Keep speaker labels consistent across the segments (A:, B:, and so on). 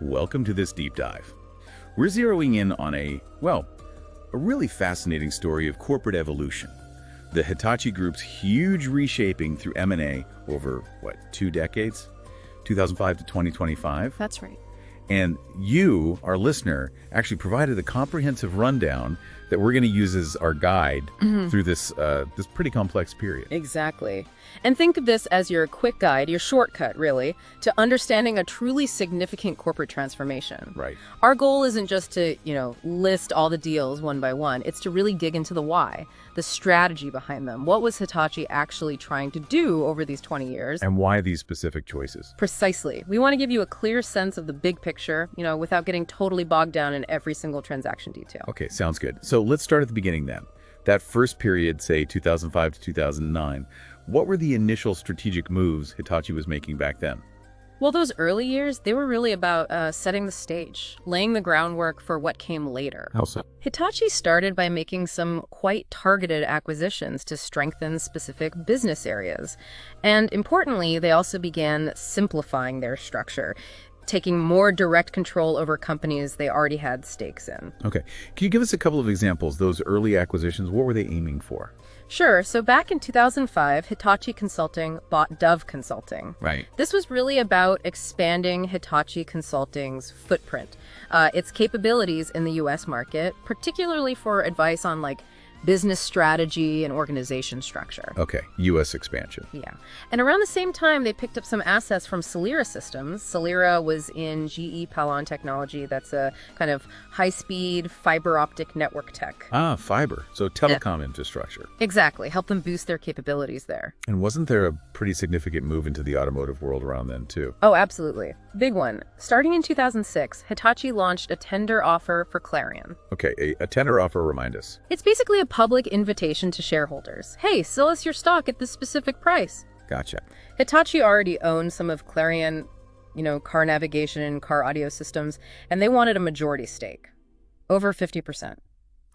A: welcome to this deep dive. We're zeroing in on a really fascinating story of corporate evolution. The Hitachi Group's huge reshaping through M&A over, 2 decades? 2005 to 2025?
B: That's right.
A: And you, our listener, actually provided a comprehensive rundown that we're going to use as our guide through this pretty complex period.
B: Exactly. And think of this as your quick guide, your shortcut, really, to understanding a truly significant corporate transformation.
A: Right.
B: Our goal isn't just to, list all the deals one by one. It's to really dig into the why, the strategy behind them. What was Hitachi actually trying to do over these 20 years?
A: And why these specific choices?
B: Precisely. We want to give you a clear sense of the big picture, without getting totally bogged down in every single transaction detail.
A: Okay, sounds good. So let's start at the beginning then. That first period, say 2005 to 2009, what were the initial strategic moves Hitachi was making back then?
B: Well, those early years, they were really about setting the stage, laying the groundwork for what came later.
A: How so?
B: Hitachi started by making some quite targeted acquisitions to strengthen specific business areas. And importantly, they also began simplifying their structure, taking more direct control over companies they already had stakes in.
A: Okay. Can you give us a couple of examples? Those early acquisitions, what were they aiming for?
B: Sure. So back in 2005, Hitachi Consulting bought Dove Consulting.
A: Right.
B: This was really about expanding Hitachi Consulting's footprint, its capabilities in the U.S. market, particularly for advice on business strategy and organization structure.
A: Okay, U.S. expansion.
B: Yeah. And around the same time, they picked up some assets from Sullair Systems. Sullair was in GE Palon technology. That's a kind of high-speed fiber optic network tech.
A: Ah, fiber. So telecom infrastructure.
B: Exactly. Help them boost their capabilities there.
A: And wasn't there a pretty significant move into the automotive world around then, too?
B: Oh, absolutely. Big one. Starting in 2006, Hitachi launched a tender offer for Clarion.
A: Okay, a tender offer, remind us.
B: It's basically a public invitation to shareholders. Hey, sell us your stock at this specific price.
A: Gotcha.
B: Hitachi already owned some of Clarion, car navigation and car audio systems, and they wanted a majority stake, over 50%.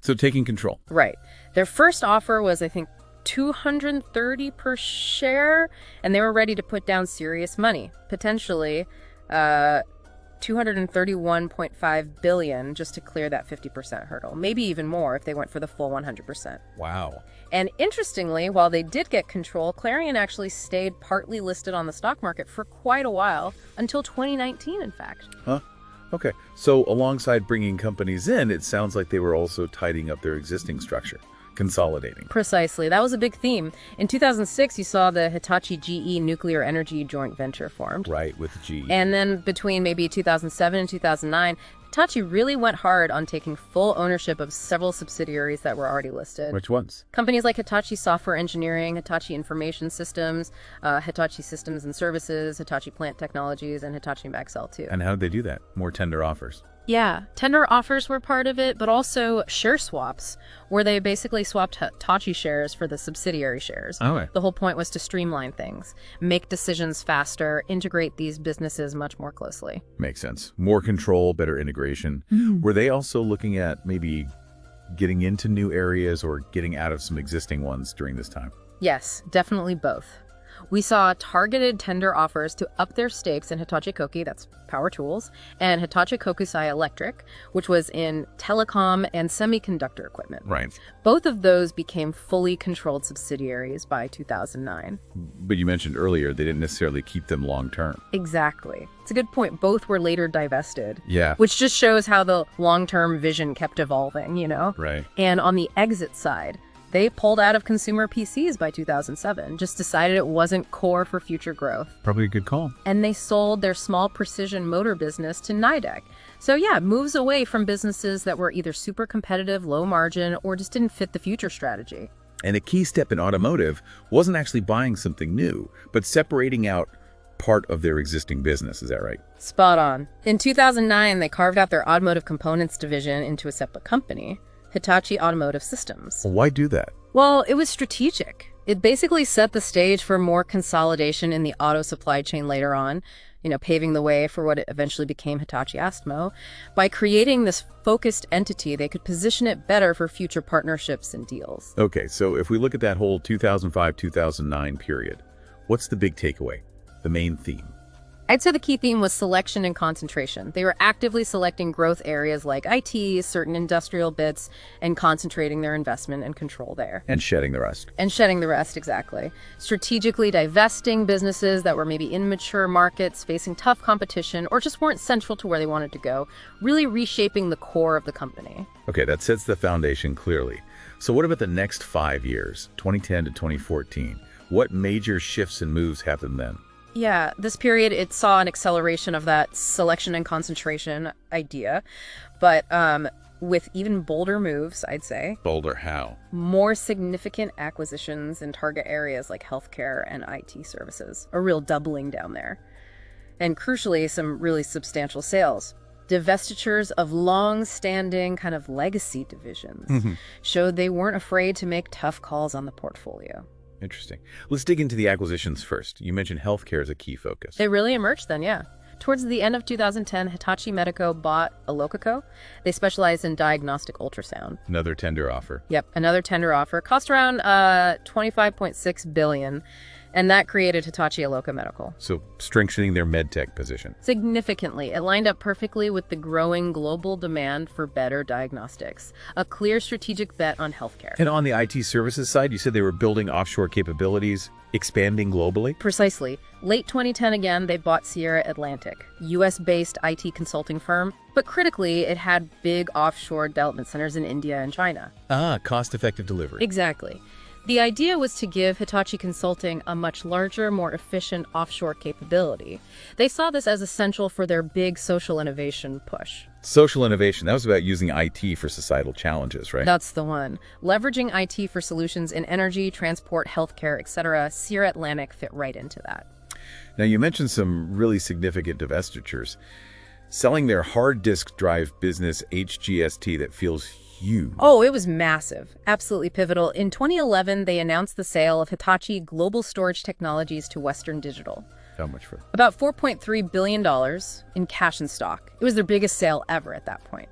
A: So taking control.
B: Right. Their first offer was, I think, $230 per share, and they were ready to put down serious money, potentially $231.5 billion just to clear that 50% hurdle. Maybe even more if they went for the full 100%.
A: Wow.
B: And interestingly, while they did get control, Clarion actually stayed partly listed on the stock market for quite a while, until 2019, in fact.
A: Huh? Okay. So alongside bringing companies in, it sounds like they were also tidying up their existing structure. Consolidating.
B: Precisely. That was a big theme. In 2006, you saw the Hitachi-GE nuclear energy joint venture formed.
A: Right, with GE.
B: And then between maybe 2007 and 2009, Hitachi really went hard on taking full ownership of several subsidiaries that were already listed.
A: Which ones?
B: Companies like Hitachi Software Engineering, Hitachi Information Systems, Hitachi Systems and Services, Hitachi Plant Technologies, and Hitachi Maxell too.
A: And how did they do that? More tender offers.
B: Yeah, tender offers were part of it, but also share swaps, where they basically swapped Hitachi shares for the subsidiary shares.
A: Okay.
B: The whole point was to streamline things, make decisions faster, integrate these businesses much more closely.
A: Makes sense. More control, better integration. Were they also looking at maybe getting into new areas or getting out of some existing ones during this time?
B: Yes, definitely both. We saw targeted tender offers to up their stakes in Hitachi Koki, that's power tools, and Hitachi Kokusai Electric, which was in telecom and semiconductor equipment.
A: Right.
B: Both of those became fully controlled subsidiaries by 2009.
A: But you mentioned earlier they didn't necessarily keep them long term.
B: Exactly. It's a good point. Both were later divested.
A: Yeah.
B: Which just shows how the long-term vision kept evolving,
A: Right.
B: And on the exit side, they pulled out of consumer PCs by 2007, just decided it wasn't core for future growth.
A: Probably a good call.
B: And they sold their small precision motor business to Nidec. So yeah, moves away from businesses that were either super competitive, low margin, or just didn't fit the future strategy.
A: And a key step in automotive wasn't actually buying something new, but separating out part of their existing business. Is that right?
B: Spot on. In 2009, they carved out their automotive components division into a separate company, Hitachi Automotive Systems.
A: Well, why do that?
B: Well, it was strategic. It basically set the stage for more consolidation in the auto supply chain later on, paving the way for what eventually became Hitachi Astemo. By creating this focused entity, they could position it better for future partnerships and deals.
A: Okay, so if we look at that whole 2005-2009 period, what's the big takeaway, the main theme?
B: I'd say the key theme was selection and concentration. They were actively selecting growth areas like IT, certain industrial bits, and concentrating their investment and control there.
A: And shedding the rest.
B: And shedding the rest, exactly. Strategically divesting businesses that were maybe in mature markets, facing tough competition, or just weren't central to where they wanted to go, really reshaping the core of the company.
A: Okay, that sets the foundation clearly. So what about the next 5 years, 2010 to 2014? What major shifts and moves happened then?
B: Yeah, this period, it saw an acceleration of that selection and concentration idea, but with even bolder moves, I'd say.
A: Bolder how?
B: More significant acquisitions in target areas like healthcare and IT services, a real doubling down there. And crucially, some really substantial sales. Divestitures of long-standing kind of legacy divisions showed they weren't afraid to make tough calls on the portfolio.
A: Interesting. Let's dig into the acquisitions first. You mentioned healthcare as a key focus.
B: It really emerged then, yeah. Towards the end of 2010, Hitachi Medico bought Elococo. They specialized in diagnostic ultrasound.
A: Another tender offer.
B: Yep, another tender offer. Cost around $25.6 billion, and that created Hitachi Eloco Medical.
A: So strengthening their medtech position.
B: Significantly. It lined up perfectly with the growing global demand for better diagnostics. A clear strategic bet on healthcare.
A: And on the IT services side, you said they were building offshore capabilities, expanding globally?
B: Precisely. Late 2010 again, they bought Sierra Atlantic, US-based IT consulting firm, but critically, it had big offshore development centers in India and China.
A: Ah, cost-effective delivery.
B: Exactly. The idea was to give Hitachi Consulting a much larger, more efficient offshore capability. They saw this as essential for their big social innovation push.
A: Social innovation, that was about using IT for societal challenges, right?
B: That's the one. Leveraging IT for solutions in energy, transport, healthcare, etc. Sierra Atlantic fit right into that.
A: Now, you mentioned some really significant divestitures. Selling their hard disk drive business, HGST, that feels huge.
B: Oh, it was massive. Absolutely pivotal. In 2011, they announced the sale of Hitachi Global Storage Technologies to Western Digital.
A: How much for?
B: About $4.3 billion in cash and stock. It was their biggest sale ever at that point.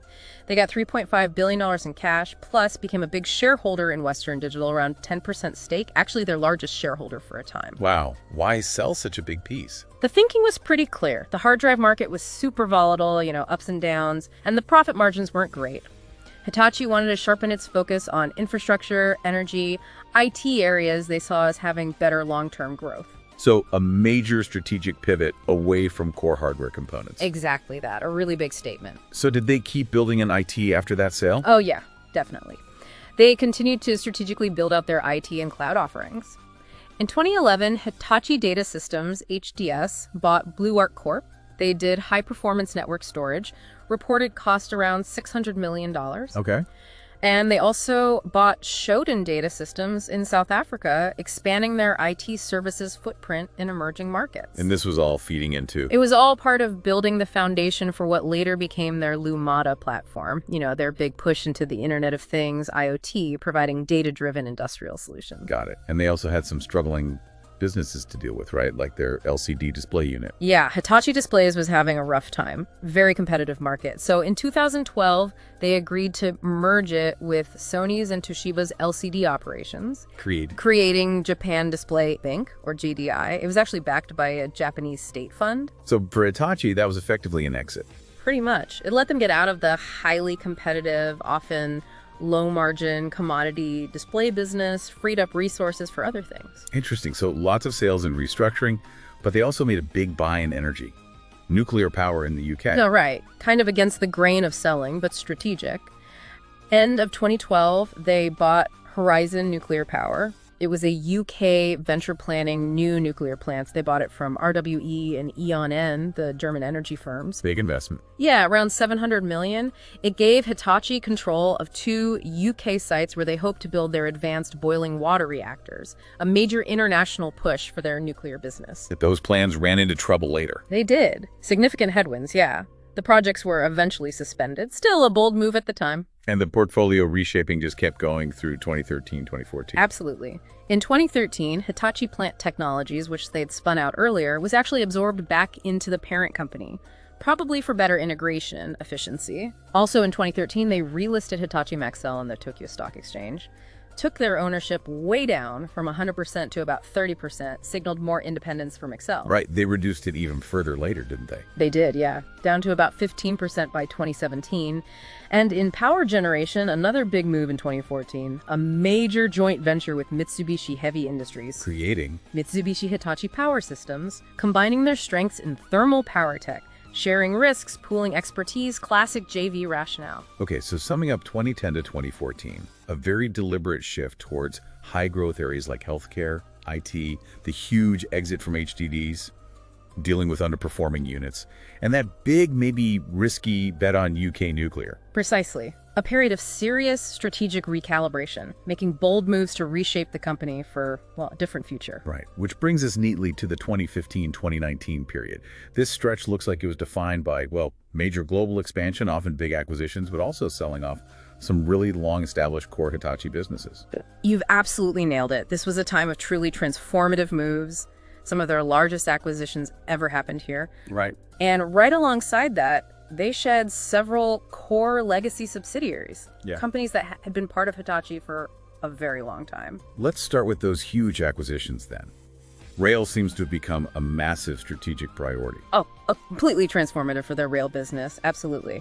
B: They got $3.5 billion in cash, plus became a big shareholder in Western Digital, around 10% stake, actually their largest shareholder for a time.
A: Wow. Why sell such a big piece?
B: The thinking was pretty clear. The hard drive market was super volatile, ups and downs, and the profit margins weren't great. Hitachi wanted to sharpen its focus on infrastructure, energy, IT areas they saw as having better long-term growth.
A: So a major strategic pivot away from core hardware components.
B: Exactly that. A really big statement.
A: So did they keep building in IT after that sale?
B: Oh, yeah, definitely. They continued to strategically build out their IT and cloud offerings. In 2011, Hitachi Data Systems, HDS, bought Blue Arc Corp. They did high-performance network storage, reported cost around $600 million.
A: Okay.
B: And they also bought Shodan Data Systems in South Africa, expanding their IT services footprint in emerging markets.
A: And this was all feeding into?
B: It was all part of building the foundation for what later became their Lumada platform, their big push into the Internet of Things, IoT, providing data-driven industrial solutions.
A: Got it. And they also had some struggling businesses to deal with, right? Like their LCD display unit.
B: Yeah, Hitachi Displays was having a rough time. Very competitive market. So in 2012, they agreed to merge it with Sony's and Toshiba's LCD operations, creating Japan Display Bank, or JDI. It was actually backed by a Japanese state fund.
A: So for Hitachi, that was effectively an exit.
B: Pretty much. It let them get out of the highly competitive, often low-margin commodity display business, freed up resources for other things.
A: Interesting. So lots of sales and restructuring, but they also made a big buy in energy. Nuclear power in the UK.
B: No, right. Kind of against the grain of selling, but strategic. End of 2012, they bought Horizon Nuclear Power. It was a UK venture planning new nuclear plants. They bought it from RWE and E.ON, the German energy firms.
A: Big investment.
B: Yeah, around $700 million. It gave Hitachi control of 2 UK sites where they hoped to build their advanced boiling water reactors, a major international push for their nuclear business.
A: That those plans ran into trouble later.
B: They did. Significant headwinds, yeah. The projects were eventually suspended. Still a bold move at the time.
A: And the portfolio reshaping just kept going through 2013, 2014.
B: Absolutely. In 2013, Hitachi Plant Technologies, which they'd spun out earlier, was actually absorbed back into the parent company, probably for better integration efficiency. Also in 2013, they relisted Hitachi Maxell on the Tokyo Stock Exchange. took their ownership way down from 100% to about 30%, signaled more independence from Excel.
A: Right, they reduced it even further later, didn't they?
B: They did, yeah. Down to about 15% by 2017. And in power generation, another big move in 2014, a major joint venture with Mitsubishi Heavy Industries.
A: Creating
B: Mitsubishi Hitachi Power Systems, combining their strengths in thermal power tech, sharing risks, pooling expertise, classic JV rationale.
A: Okay, so summing up 2010 to 2014, a very deliberate shift towards high-growth areas like healthcare, IT, the huge exit from HDDs, dealing with underperforming units, and that big, maybe risky bet on UK nuclear.
B: Precisely. A period of serious strategic recalibration, making bold moves to reshape the company for, well, a different future.
A: Right, which brings us neatly to the 2015-2019 period. This stretch looks like it was defined by, well, major global expansion, often big acquisitions, but also selling off some really long-established core Hitachi businesses.
B: You've absolutely nailed it. This was a time of truly transformative moves. Some of their largest acquisitions ever happened here.
A: Right.
B: And right alongside that, they shed several core legacy subsidiaries, companies that had been part of Hitachi for a very long time.
A: Let's start with those huge acquisitions then. Rail seems to have become a massive strategic priority.
B: Oh, completely transformative for their rail business, absolutely.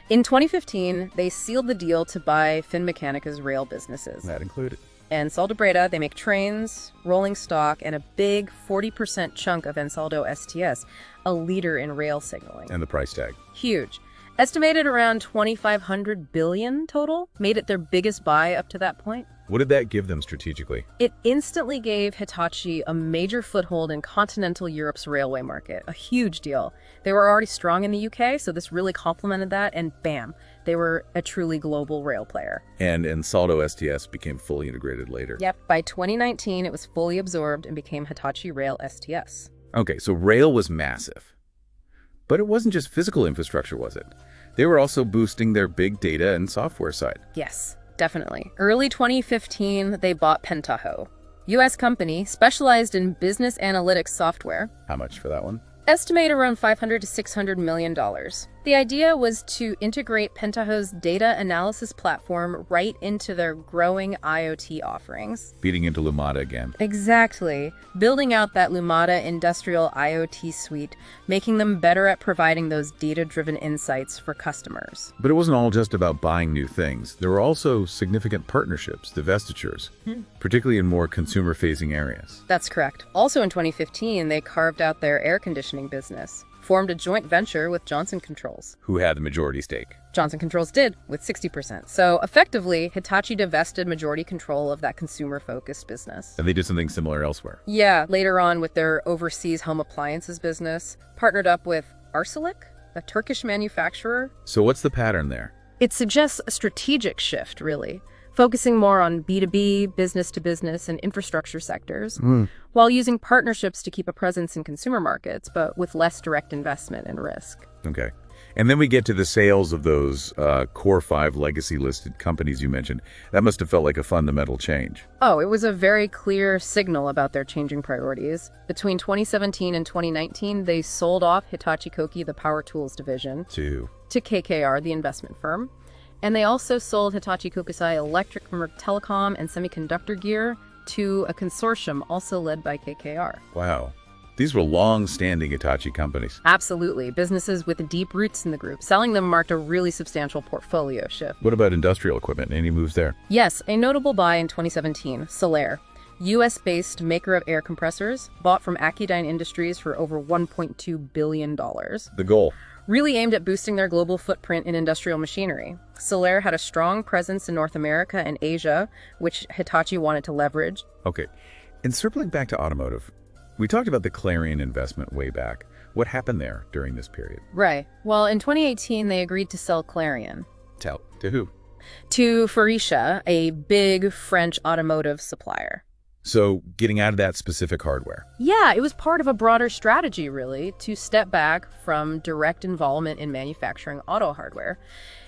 B: In 2015, they sealed the deal to buy Finmeccanic's rail businesses.
A: That included.
B: And Saldabreda, they make trains, rolling stock, and a big 40% chunk of Ansaldo STS, a leader in rail signaling.
A: And the price tag.
B: Huge. Estimated around 2,500 billion total, made it their biggest buy up to that point.
A: What did that give them strategically?
B: It instantly gave Hitachi a major foothold in continental Europe's railway market, a huge deal. They were already strong in the UK, so this really complemented that, and bam, they were a truly global rail player.
A: And Ansaldo STS became fully integrated later.
B: Yep, by 2019, it was fully absorbed and became Hitachi Rail STS.
A: Okay, so rail was massive. But it wasn't just physical infrastructure, was it? They were also boosting their big data and software side.
B: Yes, definitely. Early 2015, they bought Pentaho, U.S. company specialized in business analytics software.
A: How much for that one?
B: Estimate around $500 to $600 million. The idea was to integrate Pentaho's data analysis platform right into their growing IoT offerings.
A: Beating into Lumada again.
B: Exactly. Building out that Lumada industrial IoT suite, making them better at providing those data-driven insights for customers.
A: But it wasn't all just about buying new things. There were also significant partnerships, divestitures, particularly in more consumer-facing areas.
B: That's correct. Also in 2015, they carved out their air conditioning business, formed a joint venture with Johnson Controls.
A: Who had the majority stake?
B: Johnson Controls did, with 60%. So effectively, Hitachi divested majority control of that consumer-focused business.
A: And they did something similar elsewhere.
B: Yeah, later on with their overseas home appliances business, partnered up with Arçelik, a Turkish manufacturer.
A: So what's the pattern there?
B: It suggests a strategic shift, really, focusing more on B2B, business-to-business, and infrastructure sectors, while using partnerships to keep a presence in consumer markets, but with less direct investment and risk.
A: Okay. And then we get to the sales of those core 5 legacy-listed companies you mentioned. That must have felt like a fundamental change.
B: Oh, it was a very clear signal about their changing priorities. Between 2017 and 2019, they sold off Hitachi Koki, the power tools division, to KKR, the investment firm. And they also sold Hitachi Kokusai Electric Telecom and Semiconductor Gear to a consortium also led by KKR.
A: Wow. These were long-standing Hitachi companies.
B: Absolutely. Businesses with deep roots in the group. Selling them marked a really substantial portfolio shift.
A: What about industrial equipment? Any moves there?
B: Yes, a notable buy in 2017, Sullair, U.S.-based maker of air compressors, bought from Accudyne Industries for over $1.2 billion.
A: The goal?
B: Really aimed at boosting their global footprint in industrial machinery. Sullair had a strong presence in North America and Asia, which Hitachi wanted to leverage.
A: Okay. And circling back to automotive, we talked about the Clarion investment way back. What happened there during this period?
B: Right. Well, in 2018, they agreed to sell Clarion.
A: To who?
B: To Faurecia, a big French automotive supplier.
A: So getting out of that specific hardware.
B: Yeah, it was part of a broader strategy, really, to step back from direct involvement in manufacturing auto hardware.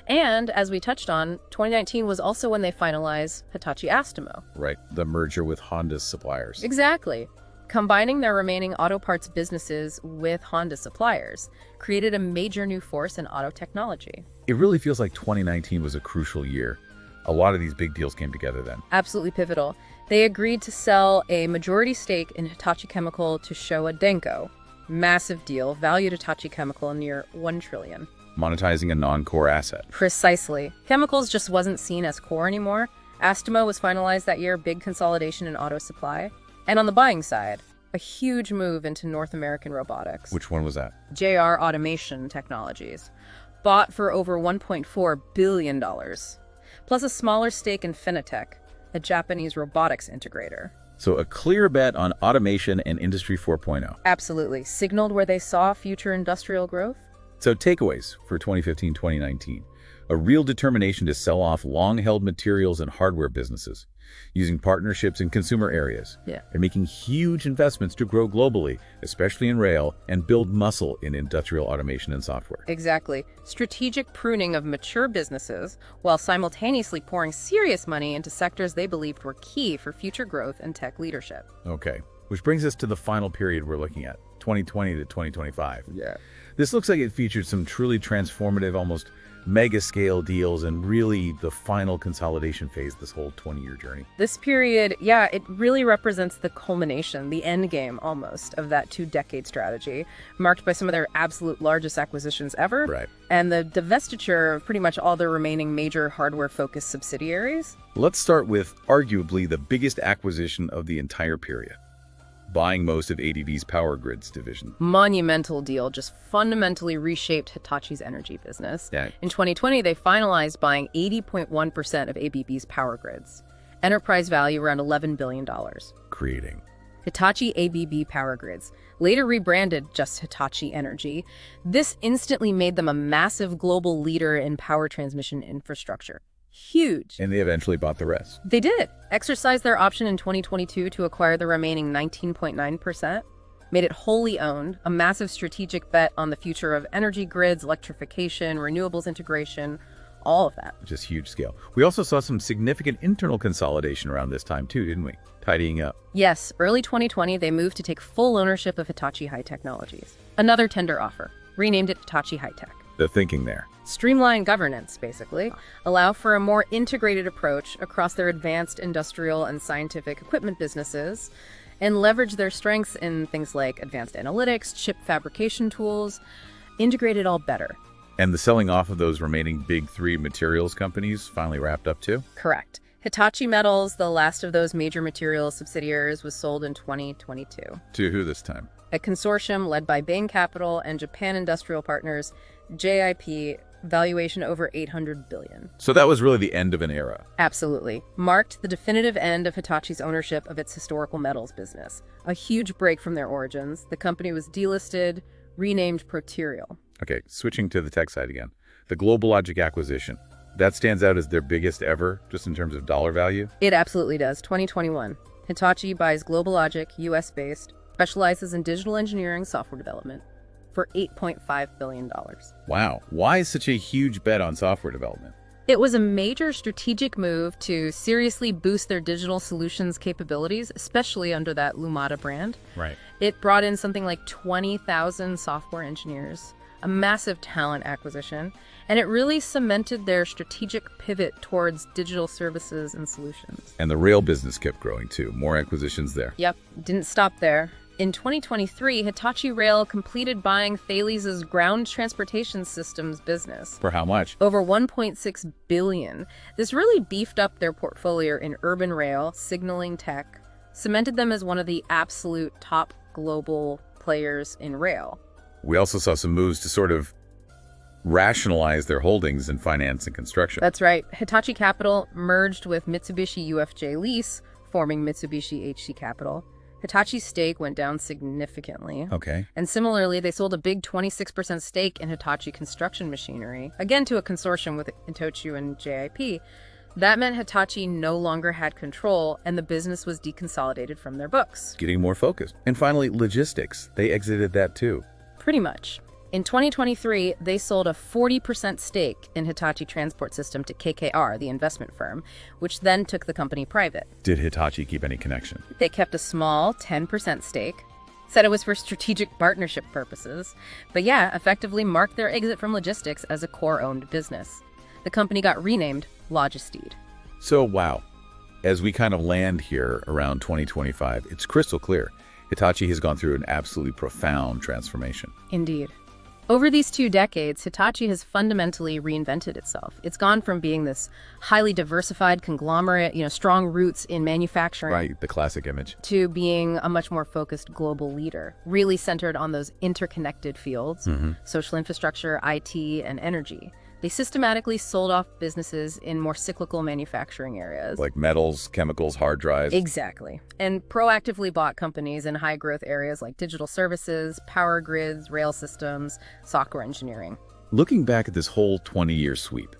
B: And as we touched on, 2019 was also when they finalized Hitachi Astemo.
A: Right, the merger with Honda's suppliers.
B: Exactly. Combining their remaining auto parts businesses with Honda suppliers created a major new force in auto technology.
A: It really feels like 2019 was a crucial year. A lot of these big deals came together then.
B: Absolutely pivotal. They agreed to sell a majority stake in Hitachi Chemical to Showa Denko. Massive deal, valued Hitachi Chemical near $1 trillion.
A: Monetizing a non-core asset.
B: Precisely. Chemicals just wasn't seen as core anymore. Astemo was finalized that year, big consolidation in auto supply. And on the buying side, a huge move into North American robotics.
A: Which one was that?
B: JR Automation Technologies. Bought for over $1.4 billion. Plus a smaller stake in Finitech, a Japanese robotics integrator.
A: So a clear bet on automation and Industry 4.0.
B: Absolutely. Signaled where they saw future industrial growth.
A: So takeaways for 2015-2019. A real determination to sell off long-held materials and hardware businesses, using partnerships in consumer areas, and making huge investments to grow globally, especially in rail, and build muscle in industrial automation and software.
B: Exactly. Strategic pruning of mature businesses, while simultaneously pouring serious money into sectors they believed were key for future growth and tech leadership.
A: Okay, which brings us to the final period we're looking at, 2020 to 2025.
C: Yeah.
A: This looks like it featured some truly transformative, almost mega-scale deals and really the final consolidation phase this whole 20-year journey.
B: This period, it really represents the culmination, the end game almost, of that two-decade strategy, marked by some of their absolute largest acquisitions ever,
A: Right.
B: and the divestiture of pretty much all their remaining major hardware-focused subsidiaries.
A: Let's start with arguably the biggest acquisition of the entire period. Buying most of ABB's power grids division.
B: Monumental deal, just fundamentally reshaped Hitachi's energy business.
A: Yeah.
B: In 2020, they finalized buying 80.1% of ABB's power grids. Enterprise value around $11 billion.
A: Creating
B: Hitachi ABB Power Grids, later rebranded just Hitachi Energy. This instantly made them a massive global leader in power transmission infrastructure. Huge.
A: And they eventually bought the rest.
B: They did. Exercised their option in 2022 to acquire the remaining 19.9%. Made it wholly owned, a massive strategic bet on the future of energy grids, electrification, renewables integration, all of that.
A: Just huge scale. We also saw some significant internal consolidation around this time too, didn't we? Tidying up.
B: Yes, early 2020, they moved to take full ownership of Hitachi High Technologies. Another tender offer. Renamed it Hitachi High Tech.
A: The thinking there.
B: Streamline governance, basically, allow for a more integrated approach across their advanced industrial and scientific equipment businesses, and leverage their strengths in things like advanced analytics, chip fabrication tools, integrate it all better.
A: And the selling off of those remaining big three materials companies finally wrapped up too?
B: Correct. Hitachi Metals, the last of those major materials subsidiaries, was sold in 2022.
A: To who this time?
B: A consortium led by Bain Capital and Japan Industrial Partners, JIP, valuation over $800 billion.
A: So that was really the end of an era.
B: Absolutely. Marked the definitive end of Hitachi's ownership of its historical metals business. A huge break from their origins. The company was delisted, renamed Proterial.
A: Okay, switching to the tech side again. The GlobalLogic acquisition. That stands out as their biggest ever, just in terms of dollar value?
B: It absolutely does. 2021. Hitachi buys GlobalLogic, US-based, specializes in digital engineering software development, for $8.5 billion.
A: Wow. Why such a huge bet on software development?
B: It was a major strategic move to seriously boost their digital solutions capabilities, especially under that Lumada brand.
A: Right.
B: It brought in something like 20,000 software engineers, a massive talent acquisition, and it really cemented their strategic pivot towards digital services and solutions.
A: And the rail business kept growing too. More acquisitions there.
B: Yep, didn't stop there. In 2023, Hitachi Rail completed buying Thales' ground transportation systems business.
A: For how much?
B: Over $1.6 billion. This really beefed up their portfolio in urban rail, signaling tech, cemented them as one of the absolute top global players in rail.
A: We also saw some moves to sort of rationalize their holdings in finance and construction.
B: That's right. Hitachi Capital merged with Mitsubishi UFJ Lease, forming Mitsubishi HC Capital. Hitachi's stake went down significantly.
A: Okay.
B: And similarly, they sold a big 26% stake in Hitachi Construction Machinery, again to a consortium with Itochu and JIP. That meant Hitachi no longer had control, and the business was deconsolidated from their books.
A: Getting more focused. And finally, logistics. They exited that too.
B: Pretty much. In 2023, they sold a 40% stake in Hitachi Transport System to KKR, the investment firm, which then took the company private.
A: Did Hitachi keep any connection?
B: They kept a small 10% stake, said it was for strategic partnership purposes, but effectively marked their exit from logistics as a core-owned business. The company got renamed Logisteed.
A: So, wow. As we kind of land here around 2025, it's crystal clear. Hitachi has gone through an absolutely profound transformation.
B: Indeed. Over these 2 decades, Hitachi has fundamentally reinvented itself. It's gone from being this highly diversified conglomerate, strong roots in manufacturing,
A: Right, the classic image.
B: to being a much more focused global leader, really centered on those interconnected fields, social infrastructure, IT, and energy. They systematically sold off businesses in more cyclical manufacturing areas.
A: Like metals, chemicals, hard drives.
B: Exactly. And proactively bought companies in high-growth areas like digital services, power grids, rail systems, software engineering.
A: Looking back at this whole 20-year sweep,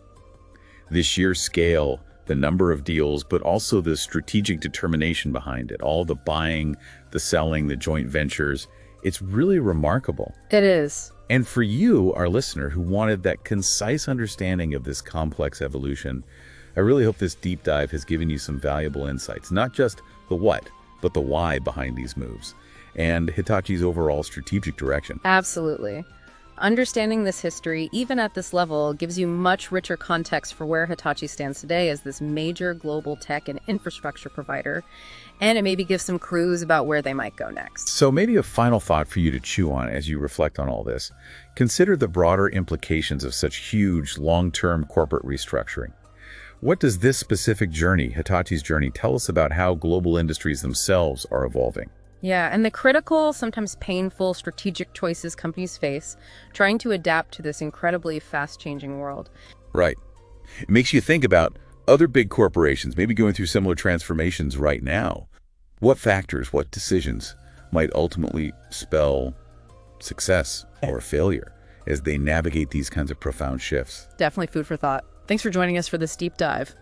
A: the sheer scale, the number of deals, but also the strategic determination behind it, all the buying, the selling, the joint ventures, it's really remarkable.
B: It is.
A: And for you, our listener, who wanted that concise understanding of this complex evolution, I really hope this deep dive has given you some valuable insights, not just the what, but the why behind these moves, and Hitachi's overall strategic direction.
B: Absolutely. Understanding this history, even at this level, gives you much richer context for where Hitachi stands today as this major global tech and infrastructure provider, and it maybe gives some clues about where they might go next.
A: So maybe a final thought for you to chew on as you reflect on all this. Consider the broader implications of such huge, long-term corporate restructuring. What does this specific journey, Hitachi's journey, tell us about how global industries themselves are evolving?
B: Yeah, and the critical, sometimes painful strategic choices companies face, trying to adapt to this incredibly fast-changing world.
A: Right. It makes you think about other big corporations, maybe going through similar transformations right now. What factors, what decisions might ultimately spell success or failure as they navigate these kinds of profound shifts?
B: Definitely food for thought. Thanks for joining us for this deep dive.